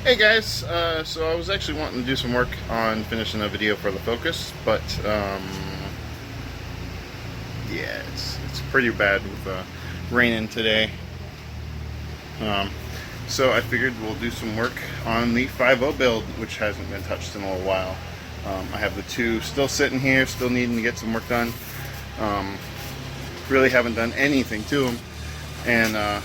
Hey guys, so I was actually wanting to do some work on finishing a video for the Focus, but yeah, it's pretty bad with raining today. So I figured we'll do some work on the 5.0 build, which hasn't been touched in a little while. I have the two still sitting here, still needing to get some work done. Really haven't done anything to them, and I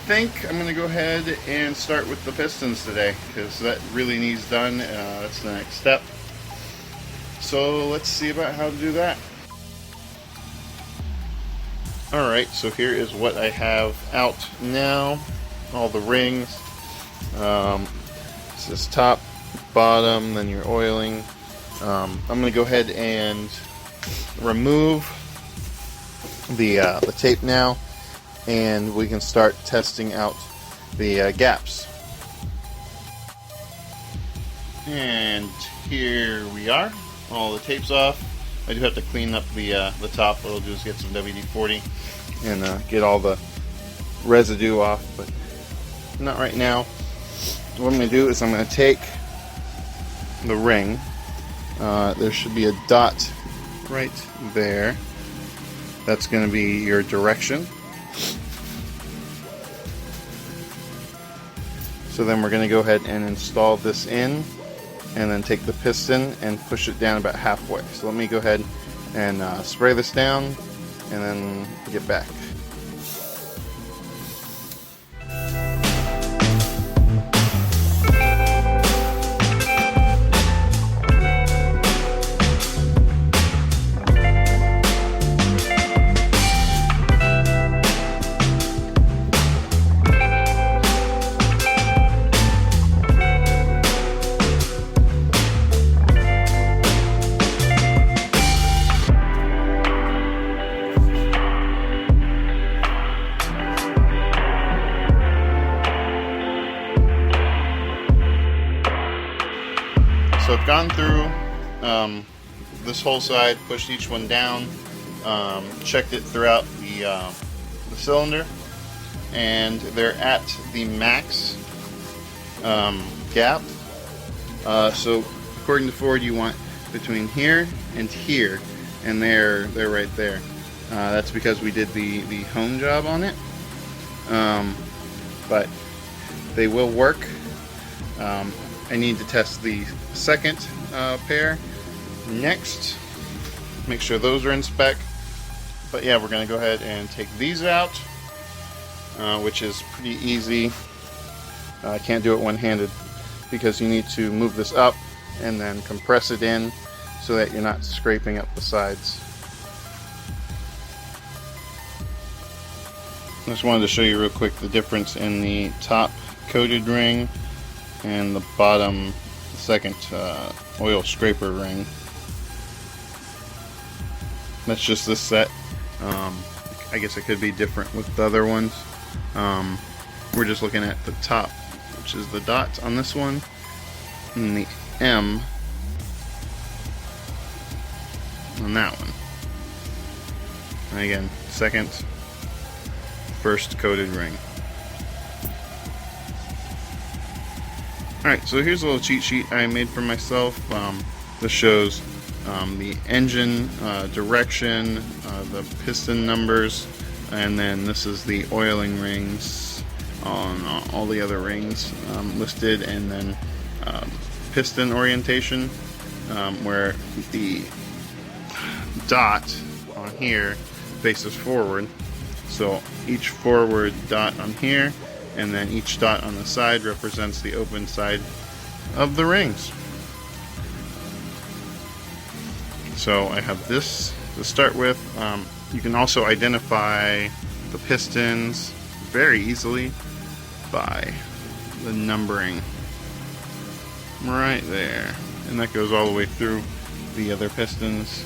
think I'm going to go ahead and start with the pistons today, because that really needs done. That's the next step. So let's see about how to do that. Alright, so here is what I have out now. All the rings. This is top, bottom, then your oiling. I'm going to go ahead and remove the tape now, and we can start testing out the gaps. And here we are. All the tape's off. I do have to clean up the top. What I'll do is get some WD-40 and get all the residue off, but not right now. What I'm going to do is I'm going to take the ring. There should be a dot right there. That's going to be your direction. So then we're going to go ahead and install this in, and then take the piston and push it down about halfway. So let me go ahead and spray this down and then get back. So I've gone through this whole side, pushed each one down, checked it throughout the cylinder, and they're at the max gap. So according to Ford, you want between here and here, and they're right there. That's because we did the hone job on it, but they will work. I need to test the second pair next, make sure those are in spec. But yeah, we're going to go ahead and take these out, which is pretty easy. I can't do it one-handed because you need to move this up and then compress it in so that you're not scraping up the sides. I just wanted to show you real quick the difference in the top coated ring and the bottom second oil scraper ring. That's just this set. I guess it could be different with the other ones. We're just looking at the top, which is the dot on this one, and the M on that one. And again, second, first coated ring. Alright, so here's a little cheat sheet I made for myself. This shows the engine direction, the piston numbers, and then this is the oiling rings on all the other rings listed, and then piston orientation, where the dot on here faces forward. So each forward dot on here, and then each dot on the side represents the open side of the rings. So I have this to start with. You can also identify the pistons very easily by the numbering right there, and that goes all the way through the other pistons.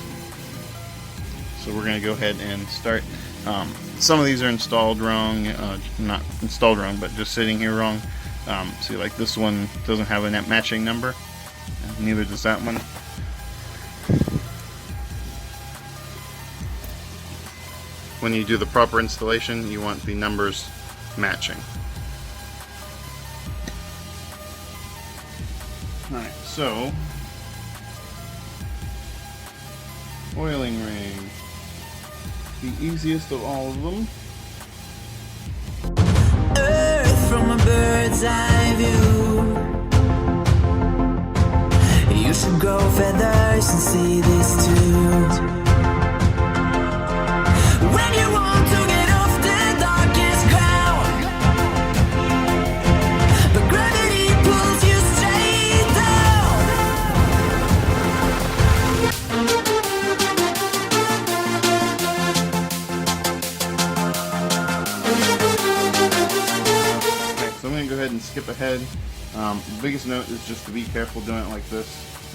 So we're going to go ahead and start. Some of these are installed wrong, not installed wrong, but just sitting here wrong. See, like this one doesn't have a net matching number, and neither does that one. When you do the proper installation, you want the numbers matching. So, oiling ring, the easiest of all of them. Earth from a bird's eye view. You should grow feathers and see this too. When you want to get off the darkest ground, but gravity pulls you straight down. Okay, so I'm going to go ahead and skip ahead. The biggest note is just to be careful doing it like this.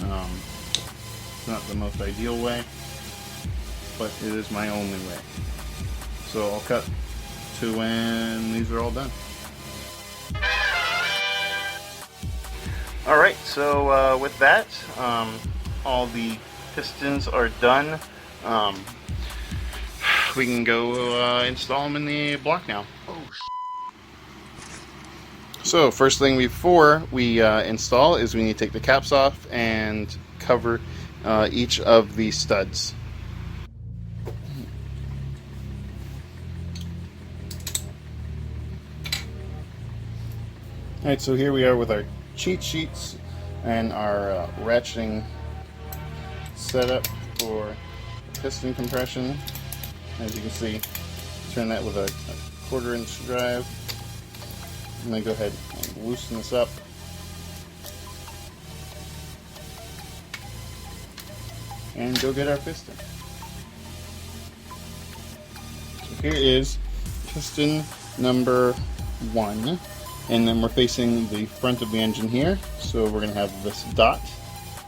It's not the most ideal way, but it is my only way. So I'll cut to when these are all done. Alright, so with that, all the pistons are done. We can go install them in the block now. So first thing before we install is we need to take the caps off and cover each of the studs. Alright, so here we are with our cheat sheets and our ratcheting setup for piston compression. As you can see, turn that with a 1/4 inch drive. I'm going to go ahead and loosen this up. And go get our piston. So here is piston number 1. And then we're facing the front of the engine here. So we're going to have this dot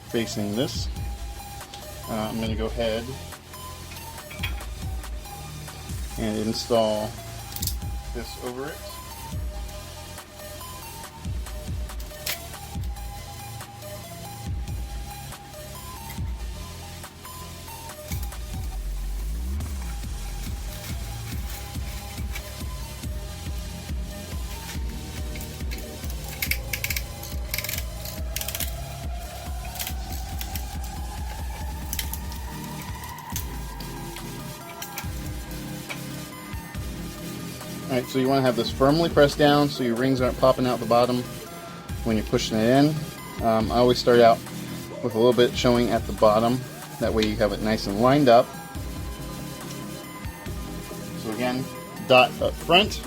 facing this. I'm going to go ahead and install this over it. Alright, so you want to have this firmly pressed down so your rings aren't popping out the bottom when you're pushing it in. I always start out with a little bit showing at the bottom. That way you have it nice and lined up. So again, dot up front.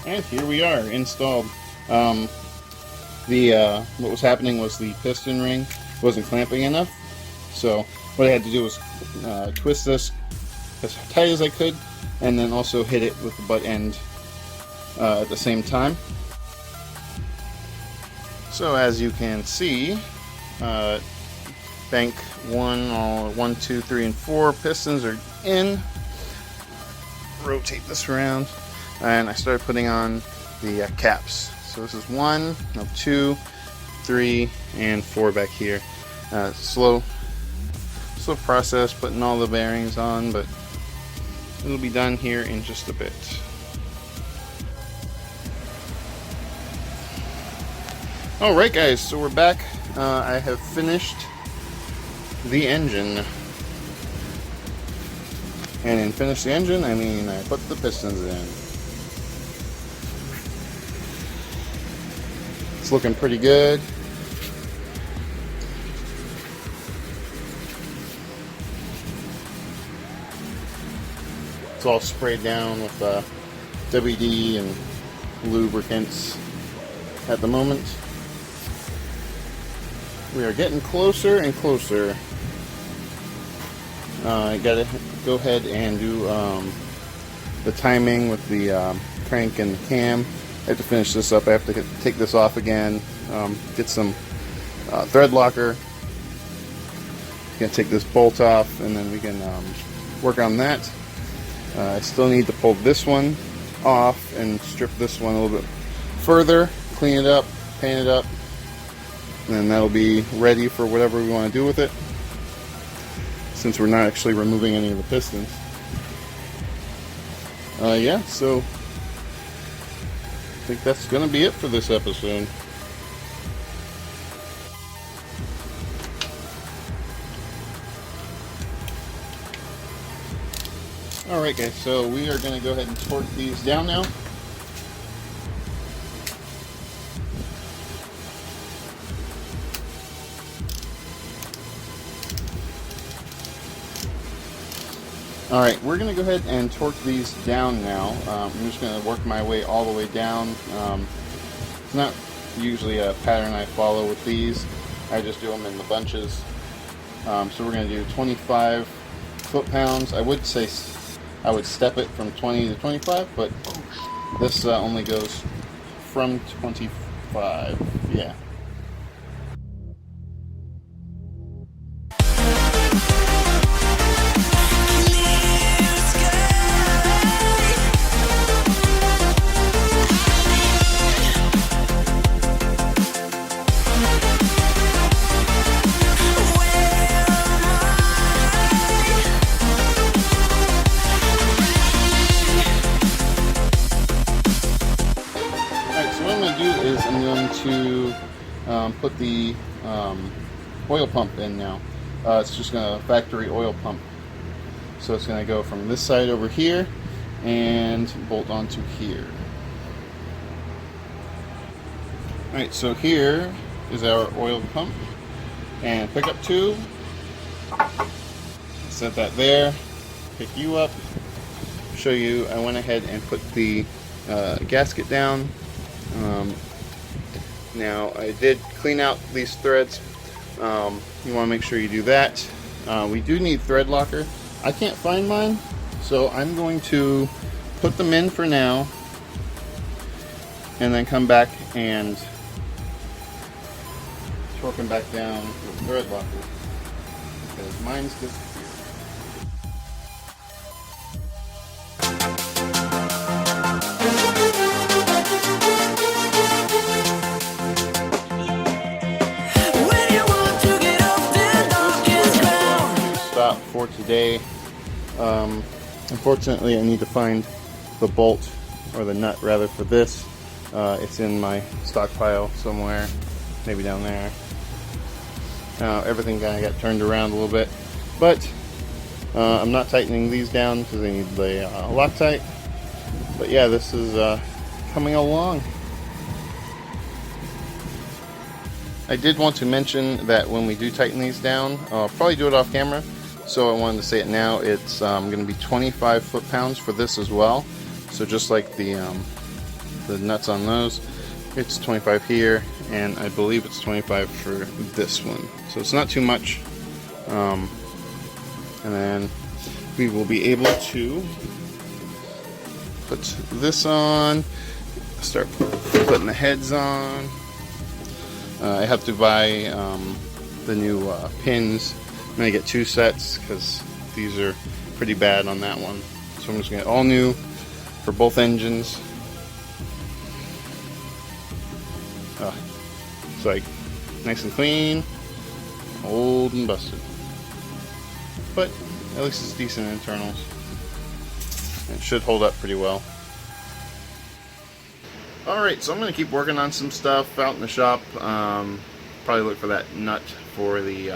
And here we are, installed. What was happening was the piston ring wasn't clamping enough. So what I had to do was twist this as tight as I could, and then also hit it with the butt end at the same time. So as you can see, bank 1, 2, 3, and 4 pistons are in. Rotate this around. And I started putting on the caps. So this is 1, 2, 3, and 4 back here. Slow process putting all the bearings on, but it'll be done here in just a bit. Alright guys, so we're back. I have finished the engine. And in finish the engine, I mean I put the pistons in. It's looking pretty good. It's all sprayed down with WD and lubricants at the moment. We are getting closer and closer. I gotta go ahead and do the timing with the crank and the cam. I have to finish this up. I have to take this off again, get some thread locker. Gonna take this bolt off, and then we can work on that. I still need to pull this one off and strip this one a little bit further, clean it up, paint it up, and then that'll be ready for whatever we want to do with it, since we're not actually removing any of the pistons. Yeah, so I think that's gonna be it for this episode. Alright guys, so we are going to go ahead and torque these down now. Alright, we're going to go ahead and torque these down now. I'm just going to work my way all the way down. It's not usually a pattern I follow with these. I just do them in the bunches. So we're going to do 25 foot-pounds. I would say I would step it from 20 to 25, but this only goes from 25. Yeah. I'm going to put the oil pump in now. It's just a factory oil pump. So it's going to go from this side over here and bolt onto here. Alright, so here is our oil pump and pickup tube. Set that there, pick you up, show you. I went ahead and put the gasket down. Now I did clean out these threads. You want to make sure you do that. We do need thread locker. I can't find mine, so I'm going to put them in for now and then come back and torque them back down with thread locker because mine's disappeared. For today. Unfortunately, I need to find the bolt, or the nut rather, for this. It's in my stockpile somewhere, maybe down there. Everything kind of got turned around a little bit, but I'm not tightening these down because they need the Loctite. But yeah, this is coming along. I did want to mention that when we do tighten these down, I'll probably do it off camera. So I wanted to say it now. It's going to be 25 foot-pounds for this as well. So just like the nuts on those, it's 25 here, and I believe it's 25 for this one. So it's not too much. And then we will be able to put this on, start putting the heads on. I have to buy the new pins. I'm going to get 2 sets because these are pretty bad on that one. So I'm just going to get all new for both engines. It's like nice and clean, old and busted. But at least it's decent internals. It should hold up pretty well. Alright, so I'm going to keep working on some stuff out in the shop. Probably look for that nut for the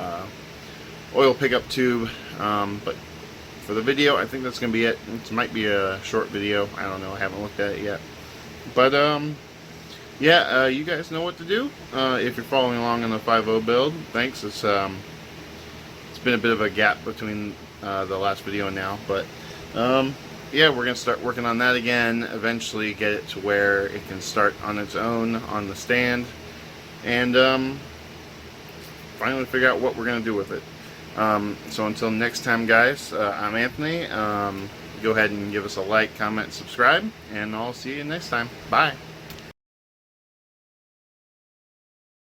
oil pickup tube, but for the video I think that's gonna be it. It might be a short video, I don't know, I haven't looked at it yet, but yeah, you guys know what to do if you're following along on the 5.0 build. Thanks. It's been a bit of a gap between the last video and now, but yeah, we're gonna start working on that again, eventually get it to where it can start on its own on the stand, and finally figure out what we're gonna do with it. So until next time, guys, I'm Anthony. go ahead and give us a like, comment, subscribe, and I'll see you next time. Bye.